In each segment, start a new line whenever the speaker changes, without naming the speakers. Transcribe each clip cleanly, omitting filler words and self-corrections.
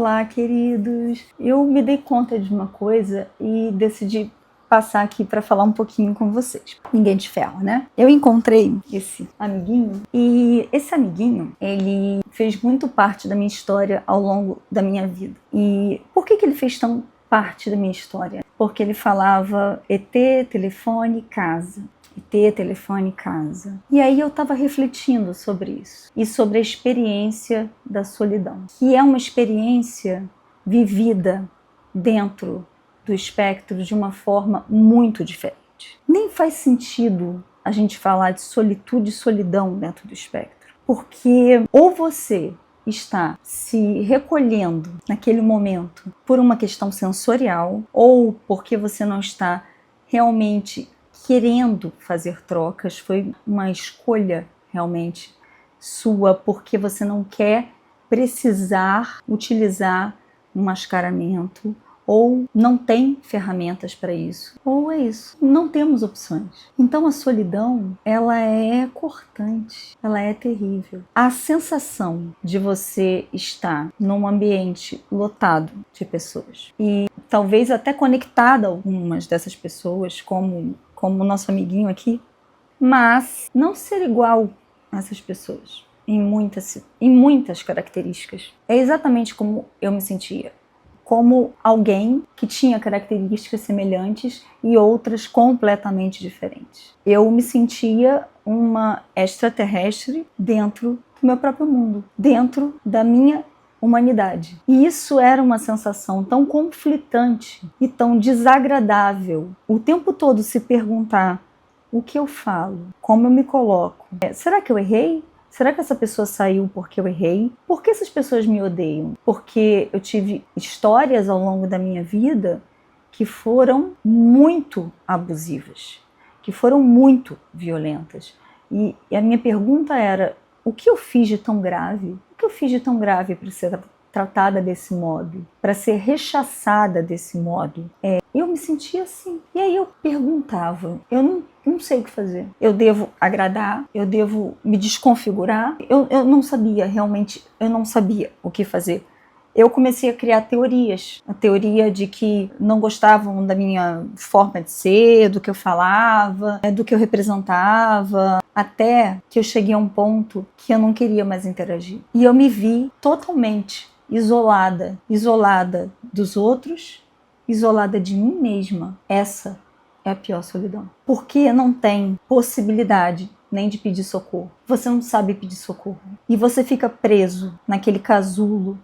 Olá, queridos! Eu me dei conta de uma coisa e decidi passar aqui para falar um pouquinho com vocês. Ninguém de ferro, né? Eu encontrei esse amiguinho e esse amiguinho, ele fez muito parte da minha história ao longo da minha vida. E por que ele fez tão parte da minha história? Porque ele falava ET, telefone, casa. ET, telefone, casa. E aí eu estava refletindo sobre isso e sobre a experiência da solidão, que é uma experiência vivida dentro do espectro de uma forma muito diferente. Nem faz sentido a gente falar de solitude e solidão dentro do espectro, porque ou você está se recolhendo naquele momento por uma questão sensorial, ou porque você não está realmente querendo fazer trocas, foi uma escolha realmente sua, porque você não quer precisar utilizar um mascaramento, ou não tem ferramentas para isso, ou é isso, não temos opções. Então a solidão, ela é cortante, ela é terrível. A sensação de você estar num ambiente lotado de pessoas e talvez até conectada a algumas dessas pessoas, como o nosso amiguinho aqui, mas não ser igual a essas pessoas em muitas características. É exatamente como eu me sentia, como alguém que tinha características semelhantes e outras completamente diferentes. Eu me sentia uma extraterrestre dentro do meu próprio mundo, dentro da minha humanidade. E isso era uma sensação tão conflitante e tão desagradável. O tempo todo se perguntar o que eu falo, como eu me coloco. Será que eu errei? Será que essa pessoa saiu porque eu errei? Por que essas pessoas me odeiam? Porque eu tive histórias ao longo da minha vida que foram muito abusivas, que foram muito violentas. E a minha pergunta era, o que eu fiz de tão grave? O que eu fiz de tão grave para ser tratada desse modo? Para ser rechaçada desse modo? Eu me sentia assim. E aí eu perguntava, eu não sei o que fazer. Eu devo agradar? Eu devo me desconfigurar? Eu não sabia realmente, eu não sabia o que fazer. Eu comecei a criar teorias. A teoria de que não gostavam da minha forma de ser, do que eu falava, do que eu representava, até que eu cheguei a um ponto que eu não queria mais interagir. E eu me vi totalmente isolada dos outros, isolada de mim mesma. Essa é a pior solidão. Porque não tem possibilidade nem de pedir socorro. Você não sabe pedir socorro. E você fica preso naquele casulo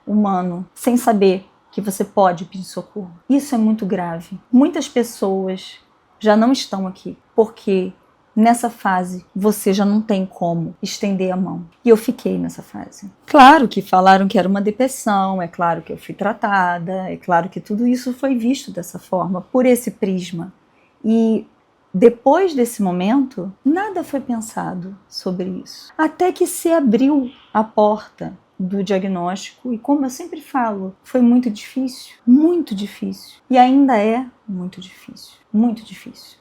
humano, sem saber que você pode pedir socorro. Isso é muito grave. Muitas pessoas já não estão aqui, porque nessa fase você já não tem como estender a mão. E eu fiquei nessa fase. Claro que falaram que era uma depressão, é claro que eu fui tratada, é claro que tudo isso foi visto dessa forma, por esse prisma. E depois desse momento, nada foi pensado sobre isso. Até que se abriu a porta do diagnóstico, e como eu sempre falo, foi muito difícil, e ainda é muito difícil, muito difícil.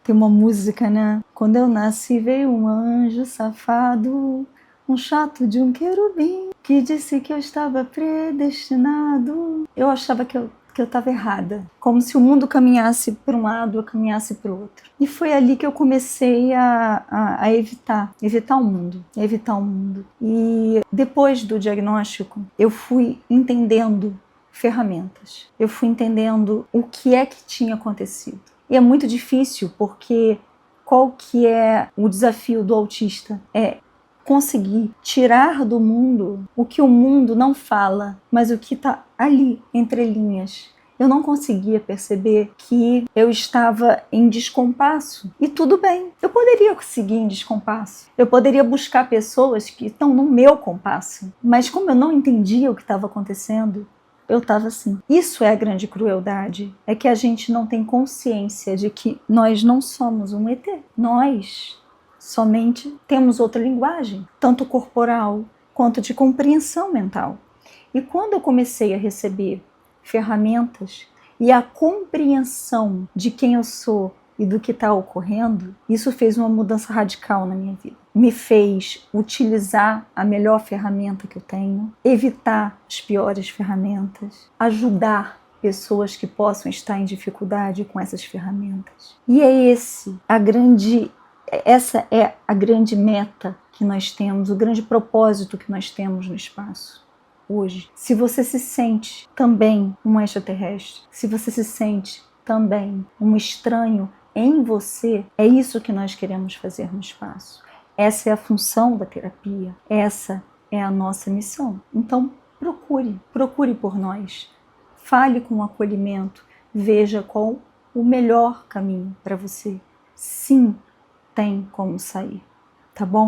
Tem uma música, né? Quando eu nasci veio um anjo safado, um chato de um querubim, que disse que eu estava predestinado. Eu achava que eu estava errada, como se o mundo caminhasse para um lado, eu caminhasse para o outro. E foi ali que eu comecei a evitar o mundo. E depois do diagnóstico, eu fui entendendo ferramentas, eu fui entendendo o que é que tinha acontecido. E é muito difícil, porque qual que é o desafio do autista? É conseguir tirar do mundo o que o mundo não fala, mas o que está ali, entre linhas. Eu não conseguia perceber que eu estava em descompasso. E tudo bem, eu poderia seguir em descompasso. Eu poderia buscar pessoas que estão no meu compasso. Mas como eu não entendia o que estava acontecendo, eu estava assim. Isso é a grande crueldade, é que a gente não tem consciência de que nós não somos um ET. Nós somente temos outra linguagem, tanto corporal quanto de compreensão mental. E quando eu comecei a receber ferramentas e a compreensão de quem eu sou e do que está ocorrendo, isso fez uma mudança radical na minha vida. me fez utilizar a melhor ferramenta que eu tenho, evitar as piores ferramentas, ajudar pessoas que possam estar em dificuldade com essas ferramentas. E essa é a grande meta que nós temos, o grande propósito que nós temos no espaço hoje. Se você se sente também um extraterrestre, se você se sente também um estranho em você, é isso que nós queremos fazer no espaço. Essa é a função da terapia, essa é a nossa missão. Então, procure por nós. Fale com acolhimento, veja qual o melhor caminho para você. Sim, tem como sair, tá bom?